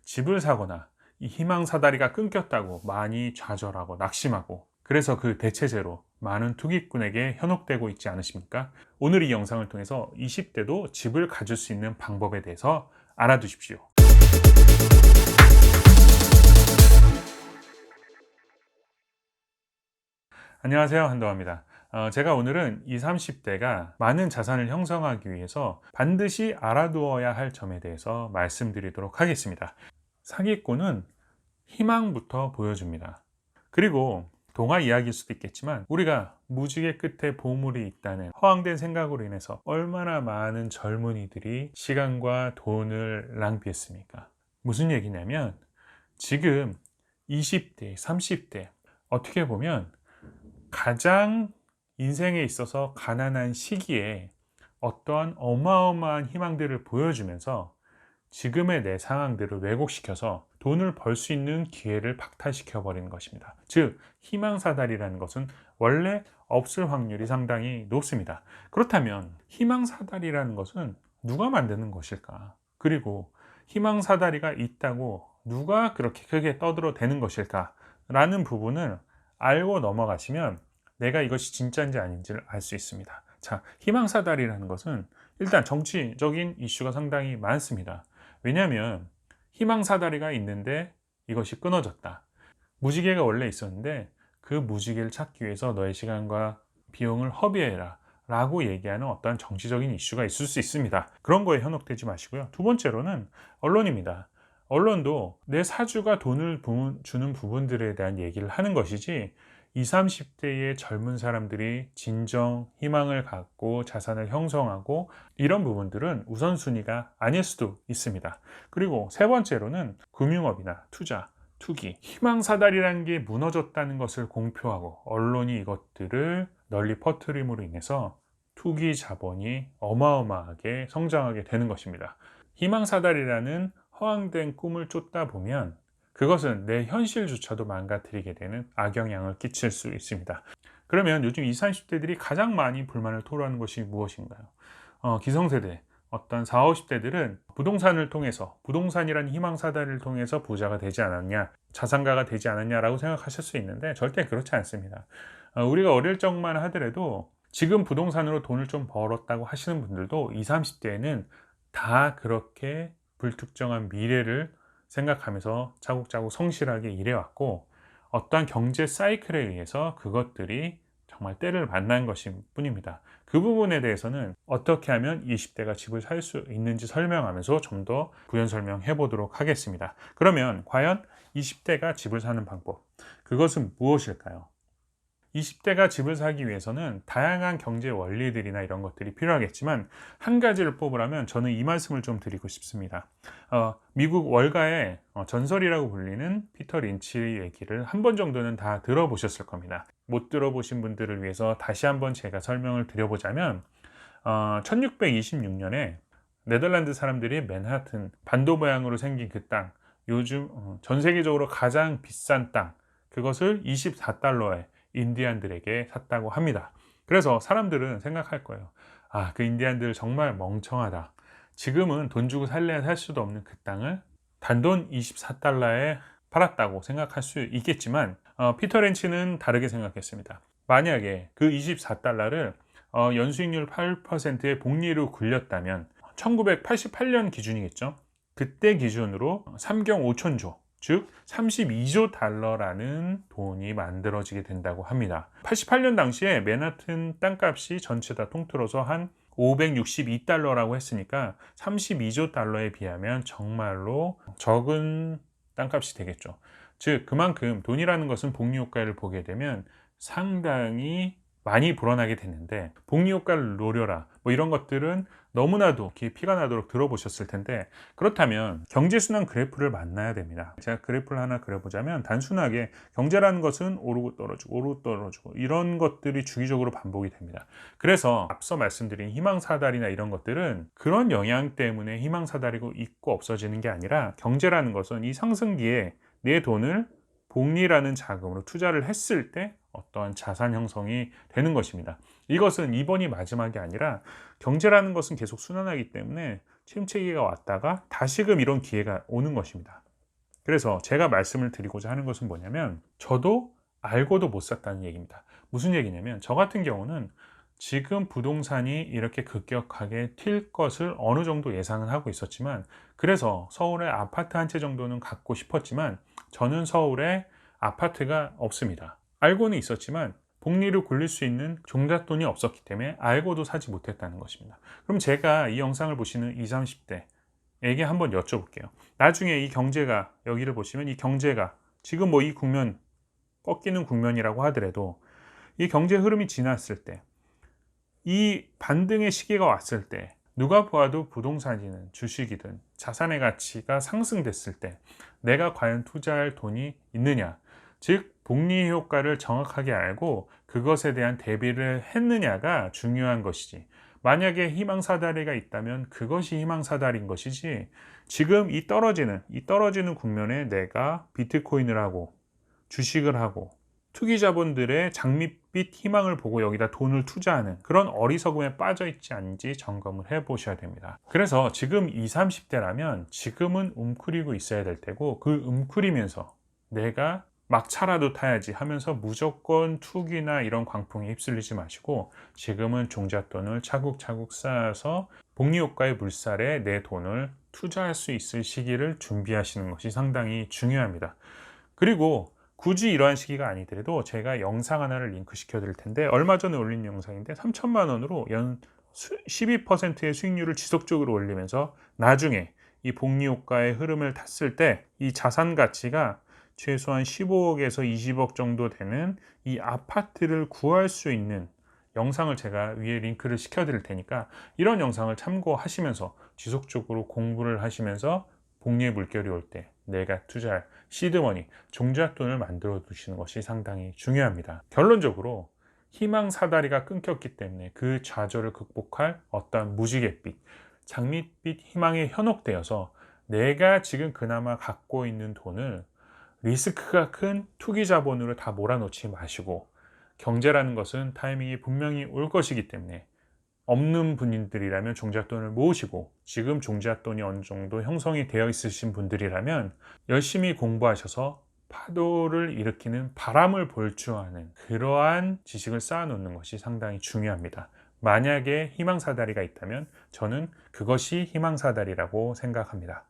집을 사거나 이 희망사다리가 끊겼다고 많이 좌절하고 낙심하고, 그래서 그 대체제로 많은 투기꾼에게 현혹되고 있지 않으십니까? 오늘 이 영상을 통해서 20대도 집을 가질 수 있는 방법에 대해서 알아두십시오. 안녕하세요, 한동화입니다. 제가 오늘은 20, 30대가 많은 자산을 형성하기 위해서 반드시 알아두어야 할 점에 대해서 말씀드리도록 하겠습니다. 사기꾼은 희망부터 보여줍니다. 그리고 동화 이야기일 수도 있겠지만, 우리가 무지개 끝에 보물이 있다는 허황된 생각으로 인해서 얼마나 많은 젊은이들이 시간과 돈을 낭비했습니까? 무슨 얘기냐면, 지금 20대, 30대, 어떻게 보면 가장 인생에 있어서 가난한 시기에 어떠한 어마어마한 희망들을 보여주면서 지금의 내 상황들을 왜곡시켜서 돈을 벌 수 있는 기회를 박탈시켜 버리는 것입니다. 즉, 희망사다리라는 것은 원래 없을 확률이 상당히 높습니다. 그렇다면 희망사다리라는 것은 누가 만드는 것일까? 그리고 희망사다리가 있다고 누가 그렇게 크게 떠들어대는 것일까? 라는 부분을 알고 넘어가시면 내가 이것이 진짜인지 아닌지를 알 수 있습니다. 자, 희망사다리라는 것은 일단 정치적인 이슈가 상당히 많습니다. 왜냐하면 희망사다리가 있는데 이것이 끊어졌다. 무지개가 원래 있었는데 그 무지개를 찾기 위해서 너의 시간과 비용을 허비해라 라고 얘기하는 어떤 정치적인 이슈가 있을 수 있습니다. 그런 거에 현혹되지 마시고요. 두 번째로는 언론입니다. 언론도 내 사주가 돈을 주는 부분들에 대한 얘기를 하는 것이지, 20, 30대의 젊은 사람들이 진정 희망을 갖고 자산을 형성하고 이런 부분들은 우선순위가 아닐 수도 있습니다. 그리고 세 번째로는 금융업이나 투자, 투기, 희망사다리라는 게 무너졌다는 것을 공표하고 언론이 이것들을 널리 퍼뜨림으로 인해서 투기 자본이 어마어마하게 성장하게 되는 것입니다. 희망사다리라는 허황된 꿈을 쫓다 보면 그것은 내 현실조차도 망가뜨리게 되는 악영향을 끼칠 수 있습니다. 그러면 요즘 20, 30대들이 가장 많이 불만을 토로하는 것이 무엇인가요? 기성세대, 어떤 40, 50대들은 부동산을 통해서, 부동산이라는 희망사다리를 통해서 부자가 되지 않았냐, 자산가가 되지 않았냐라고 생각하실 수 있는데 절대 그렇지 않습니다. 우리가 어릴 적만 하더라도 지금 부동산으로 돈을 좀 벌었다고 하시는 분들도 20, 30대에는 다 그렇게 불특정한 미래를 생각하면서 차곡차곡 성실하게 일해왔고, 어떠한 경제 사이클에 의해서 그것들이 정말 때를 만난 것일 뿐입니다. 그 부분에 대해서는 어떻게 하면 20대가 집을 살 수 있는지 설명하면서 좀 더 부연 설명해 보도록 하겠습니다. 그러면 과연 20대가 집을 사는 방법, 그것은 무엇일까요? 20대가 집을 사기 위해서는 다양한 경제 원리들이나 이런 것들이 필요하겠지만, 한 가지를 뽑으라면 저는 이 말씀을 좀 드리고 싶습니다. 미국 월가의 전설이라고 불리는 피터 린치의 얘기를 한 번 정도는 다 들어보셨을 겁니다. 못 들어보신 분들을 위해서 다시 한번 제가 설명을 드려보자면, 1626년에 네덜란드 사람들이 맨하튼 반도 모양으로 생긴 그 땅, 요즘 전 세계적으로 가장 비싼 땅, 그것을 24달러에 인디안들에게 샀다고 합니다. 그래서 사람들은 생각할 거예요. 아, 그 인디안들 정말 멍청하다. 지금은 돈 주고 살래야 살 수도 없는 그 땅을 단돈 24달러에 팔았다고 생각할 수 있겠지만, 피터 렌치는 다르게 생각했습니다. 만약에 그 24달러를 연수익률 8%의 복리로 굴렸다면 1988년 기준이겠죠. 그때 기준으로 3경 5천조, 즉 32조 달러라는 돈이 만들어지게 된다고 합니다. 88년 당시에 맨하튼 땅값이 전체 다 통틀어서 한 562달러라고 했으니까 32조 달러에 비하면 정말로 적은 땅값이 되겠죠. 즉 그만큼 돈이라는 것은 복리 효과를 보게 되면 상당히 많이 불어나게 되는데, 복리 효과를 노려라 뭐 이런 것들은 너무나도 귀에 피가 나도록 들어보셨을 텐데, 그렇다면 경제순환 그래프를 만나야 됩니다. 제가 그래프를 하나 그려보자면, 단순하게 경제라는 것은 오르고 떨어지고 오르고 떨어지고 이런 것들이 주기적으로 반복이 됩니다. 그래서 앞서 말씀드린 희망사다리나 이런 것들은 그런 영향 때문에 희망사다리고 있고 없어지는 게 아니라, 경제라는 것은 이 상승기에 내 돈을 복리라는 자금으로 투자를 했을 때 어떠한 자산 형성이 되는 것입니다. 이것은 이번이 마지막이 아니라 경제라는 것은 계속 순환하기 때문에 침체기가 왔다가 다시금 이런 기회가 오는 것입니다. 그래서 제가 말씀을 드리고자 하는 것은 뭐냐면, 저도 알고도 못 샀다는 얘기입니다. 무슨 얘기냐면, 저 같은 경우는 지금 부동산이 이렇게 급격하게 튈 것을 어느 정도 예상은 하고 있었지만, 그래서 서울에 아파트 한 채 정도는 갖고 싶었지만, 저는 서울에 아파트가 없습니다. 알고는 있었지만 복리를 굴릴 수 있는 종잣돈이 없었기 때문에 알고도 사지 못했다는 것입니다. 그럼 제가 이 영상을 보시는 20, 30대에게 한번 여쭤볼게요. 나중에 이 경제가, 여기를 보시면 이 경제가 지금 뭐 이 국면, 꺾이는 국면이라고 하더라도 이 경제 흐름이 지났을 때, 이 반등의 시기가 왔을 때, 누가 보아도 부동산이든 주식이든 자산의 가치가 상승됐을 때 내가 과연 투자할 돈이 있느냐, 즉 복리 효과를 정확하게 알고 그것에 대한 대비를 했느냐가 중요한 것이지, 만약에 희망사다리가 있다면 그것이 희망사다리인 것이지, 지금 이 떨어지는 국면에 내가 비트코인을 하고 주식을 하고 투기자본들의 장밋빛 희망을 보고 여기다 돈을 투자하는 그런 어리석음에 빠져 있지 않은지 점검을 해 보셔야 됩니다. 그래서 지금 20, 30대라면 지금은 움츠리고 있어야 될 때고, 그 움츠리면서 내가 막차라도 타야지 하면서 무조건 투기나 이런 광풍에 휩쓸리지 마시고, 지금은 종잣돈을 차곡차곡 쌓아서 복리효과의 물살에 내 돈을 투자할 수 있을 시기를 준비하시는 것이 상당히 중요합니다. 그리고 굳이 이러한 시기가 아니더라도 제가 영상 하나를 링크 시켜 드릴 텐데, 얼마 전에 올린 영상인데 3천만 원으로 연 12%의 수익률을 지속적으로 올리면서 나중에 이 복리 효과의 흐름을 탔을 때 이 자산 가치가 최소한 15억에서 20억 정도 되는 이 아파트를 구할 수 있는 영상을 제가 위에 링크를 시켜 드릴 테니까, 이런 영상을 참고하시면서 지속적으로 공부를 하시면서 복리의 물결이 올 때 내가 투자할 시드머니, 종잣돈을 만들어 두시는 것이 상당히 중요합니다. 결론적으로 희망 사다리가 끊겼기 때문에 그 좌절을 극복할 어떤 무지갯빛, 장밋빛 희망에 현혹되어서 내가 지금 그나마 갖고 있는 돈을 리스크가 큰 투기 자본으로 다 몰아넣지 마시고, 경제라는 것은 타이밍이 분명히 올 것이기 때문에 없는 분들이라면 종잣돈을 모으시고, 지금 종잣돈이 어느 정도 형성이 되어 있으신 분들이라면 열심히 공부하셔서 파도를 일으키는 바람을 볼 줄 아는 그러한 지식을 쌓아놓는 것이 상당히 중요합니다. 만약에 희망사다리가 있다면 저는 그것이 희망사다리라고 생각합니다.